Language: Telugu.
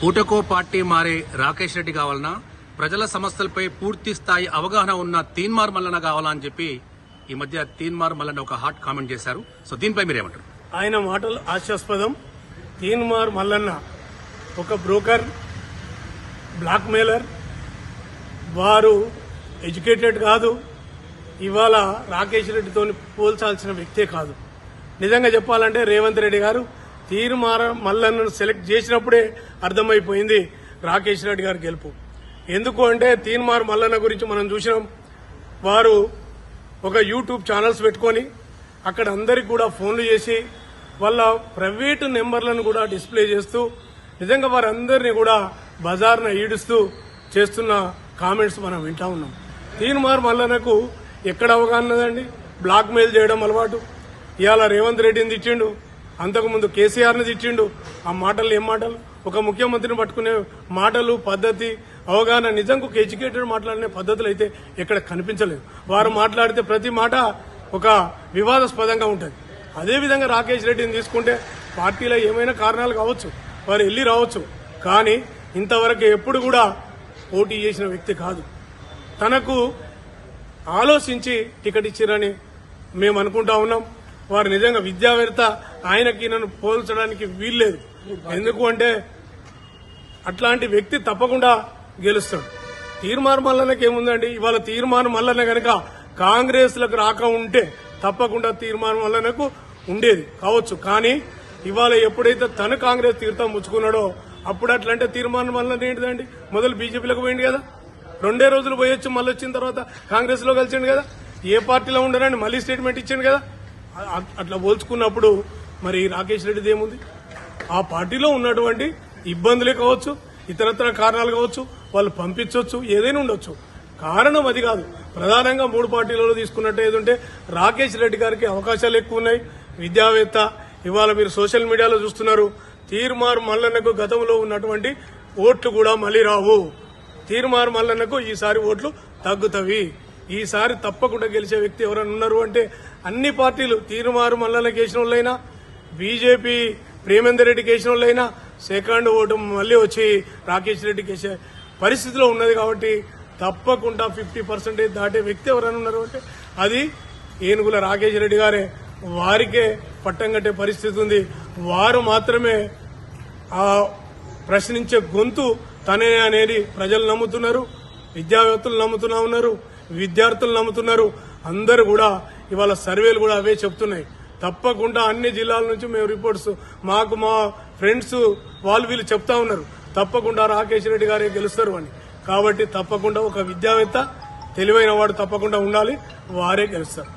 పూటకో పార్టీ మారే రాకేష్ రెడ్డి కావాలన్నా ప్రజల సమస్యలపై పూర్తి స్థాయి అవగాహన ఉన్న తీన్మార్ మల్లన్న కావాలా అని చెప్పి ఈ మధ్య తీన్మార్ మల్లన్న ఒక హాట్ కామెంట్ చేశారు. సో దీనిపై మీరేమంటారు? ఆయన మాటలు హాస్యాస్పదం. తీన్మార్ మల్లన్న ఒక బ్రోకర్, బ్లాక్ మెయిలర్. వారు ఎడ్యుకేటెడ్ కాదు. ఇవాళ రాకేష్ రెడ్డితో పోల్చాల్సిన వ్యక్తే కాదు. నిజంగా చెప్పాలంటే రేవంత్ రెడ్డి గారు తీన్మార్ మల్లన్నను సెలెక్ట్ చేసినప్పుడే అర్థమైపోయింది రాకేష్ రెడ్డి గారి గెలుపు. ఎందుకు అంటే తీన్మార్ మల్లన్న గురించి మనం చూసినాం. వారు ఒక యూట్యూబ్ ఛానల్స్ పెట్టుకొని అక్కడ అందరికి కూడా ఫోన్లు చేసి వాళ్ళ ప్రైవేటు నెంబర్లను కూడా డిస్ప్లే చేస్తూ నిజంగా వారందరినీ కూడా బజార్న ఈడుస్తూ చేస్తున్న కామెంట్స్ మనం వింటా ఉన్నాం. తీన్మార్ మల్లన్నకు ఎక్కడ అవగాహన ఉన్నదండి? బ్లాక్ మెయిల్ చేయడం అలవాటు. ఇవాళ రేవంత్ రెడ్డిని తిట్టిండు, అంతకుముందు కేసీఆర్ని తిట్టిండు. ఆ మాటలు ఏం మాటలు? ఒక ముఖ్యమంత్రిని పట్టుకునే మాటలు, పద్ధతి, అవగాహన నిజంగా ఒక ఎడ్యుకేటెడ్ మాట్లాడినే పద్ధతులు అయితే ఎక్కడ కనిపించలేదు. వారు మాట్లాడితే ప్రతి మాట ఒక వివాదాస్పదంగా ఉంటుంది. అదేవిధంగా రాకేష్ రెడ్డిని తీసుకుంటే పార్టీలో ఏమైనా కారణాలు కావచ్చు, వారు వెళ్ళి రావచ్చు, కానీ ఇంతవరకు ఎప్పుడు కూడా పోటీ చేసిన వ్యక్తి కాదు. తనకు ఆలోచించి టికెట్ ఇచ్చిరని మేము అనుకుంటా ఉన్నాం. వారు నిజంగా విద్యావేత్త. ఆయనకి నన్ను పోల్చడానికి వీల్లేదు. ఎందుకు అంటే అట్లాంటి వ్యక్తి తప్పకుండా గెలుస్తాడు. తీన్మార్ మల్లన్నకి ఏముందండి? ఇవాళ తీన్మార్ మల్లన్న గనక కాంగ్రెస్ లకు రాక ఉంటే తప్పకుండా తీన్మార్ మల్లన్నకు ఉండేది కావచ్చు. కానీ ఇవాళ ఎప్పుడైతే తను కాంగ్రెస్ తీర్థం ముచ్చుకున్నాడో అప్పుడు అట్లంటే తీన్మార్ మల్లన్న ఏంటిదండి? మొదలు బీజేపీలోకి పోయింది కదా, 2 రోజులు పోయొచ్చు, మళ్ళీ వచ్చిన తర్వాత కాంగ్రెస్ లో కలిసిండు కదా. ఏ పార్టీలో ఉండరండి, మళ్ళీ స్టేట్మెంట్ ఇచ్చిండు కదా. అట్లా పోల్చుకున్నప్పుడు మరి రాకేష్ రెడ్డిది ఏముంది? ఆ పార్టీలో ఉన్నటువంటి ఇబ్బందులే కావచ్చు, ఇతరత్ర కారణాలు కావచ్చు, వాళ్ళు పంపించవచ్చు, ఏదైనా ఉండొచ్చు. కారణం అది కాదు. ప్రధానంగా 3 పార్టీలలో తీసుకున్నట్టు ఏదంటే రాకేష్ రెడ్డి గారికి అవకాశాలు ఎక్కువ ఉన్నాయి. విద్యావేత్త. ఇవాళ మీరు సోషల్ మీడియాలో చూస్తున్నారు, తీన్మార్ మల్లన్నకు గతంలో ఉన్నటువంటి ఓట్లు కూడా మళ్లీ రావు. తీన్మార్ మల్లన్నకు ఈసారి ఓట్లు తగ్గుతవి. ఈసారి తప్పకుండా గెలిచే వ్యక్తి ఎవరైనా ఉన్నారు అంటే అన్ని పార్టీలు తీన్మార్ మల్లన్నకి వేసిన వాళ్ళైనా, బీజేపీ ప్రేమేందర్ రెడ్డికి వేసిన వాళ్ళైనా సెకండ్ ఓటు మళ్లీ వచ్చి రాకేష్ రెడ్డికి వేసే పరిస్థితిలో ఉన్నది. కాబట్టి తప్పకుండా 50% దాటే వ్యక్తి ఎవరైనా ఉన్నారు అంటే అది ఏనుగుల రాకేష్ రెడ్డి గారే. వారికే పట్టం కట్టే పరిస్థితి ఉంది. వారు మాత్రమే ఆ ప్రశ్నించే గొంతు తనే అనేది ప్రజలు నమ్ముతున్నారు, విద్యావేత్తలు నమ్ముతున్నా ఉన్నారు, విద్యార్థులు నమ్ముతున్నారు. అందరూ కూడా ఇవాళ సర్వేలు కూడా అవే చెప్తున్నాయి. తప్పకుండా అన్ని జిల్లాల నుంచి మేము రిపోర్ట్స్ మాకు మా ఫ్రెండ్స్ వాళ్ళు వీళ్ళు చెప్తా ఉన్నారు, తప్పకుండా రాకేష్ రెడ్డి గారే గెలుస్తారు అని. కాబట్టి తప్పకుండా ఒక విద్యావేత్త, తెలివైన వాడు తప్పకుండా ఉండాలి, వారే గెలుస్తారు.